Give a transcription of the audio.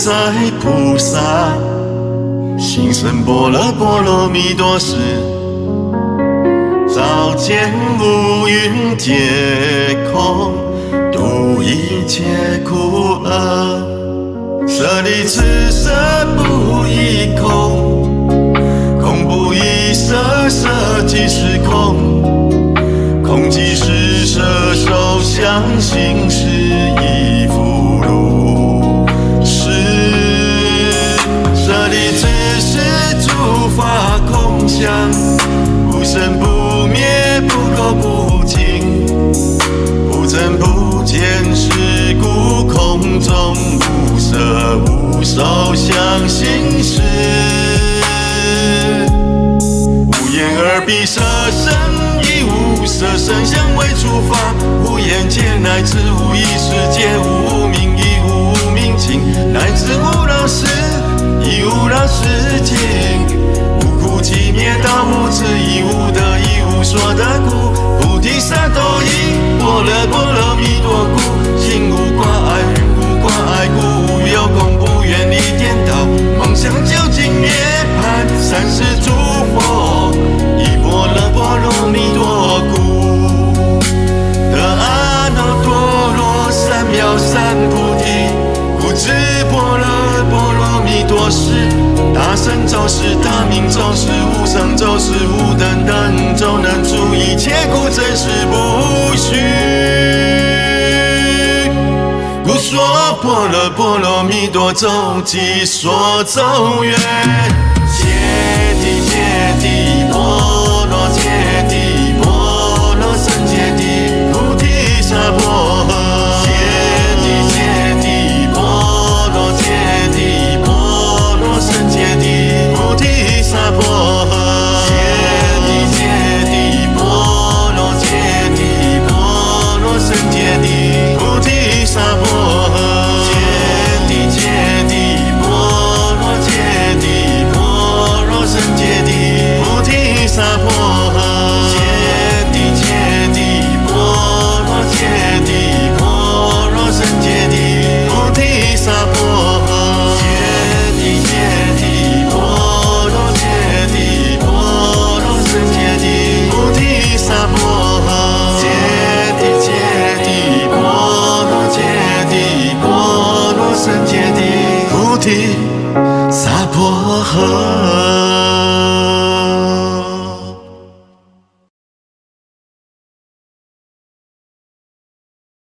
在菩萨，心生般若波罗蜜多时，照见五蕴皆空，度一切苦厄，舍利子色不异空，空不异色，色即是空，空即是色，受想行识亦复如是。舍利子是诸法空相，不生不灭，不垢不净，不增不减，是故空中无色无受想行识。无眼耳鼻舌身亦无色声香味触法，无眼界乃至无意识界，无无明亦无无明尽，乃至无老死亦无老死尽，无苦集灭道无智亦无得亦无所得故，菩提萨埵依般若波罗蜜多故，心无挂碍云无挂碍故，无有恐怖远离颠倒，梦想究竟涅槃，三世诸佛依般若波罗蜜多故，得阿耨多罗三藐三菩提，故知般若波罗蜜多时，大圣咒是大明咒是无上咒是无等等咒，能除一切苦真实不虚。故说般若波罗蜜多咒，即说咒曰：揭谛揭谛波罗揭谛波罗僧揭谛菩提萨婆诃。揭谛揭谛波罗揭谛波罗僧揭谛菩提萨婆诃。揭谛揭谛波罗揭谛波罗僧揭谛菩提萨婆诃。揭谛揭谛波罗揭谛波罗僧揭谛菩提萨婆诃。揭谛揭谛波罗揭谛波罗僧揭谛菩提萨婆诃。揭谛揭谛波罗揭谛波罗僧揭谛菩提萨婆诃。揭谛揭谛波罗揭谛波罗僧揭谛菩提萨婆诃。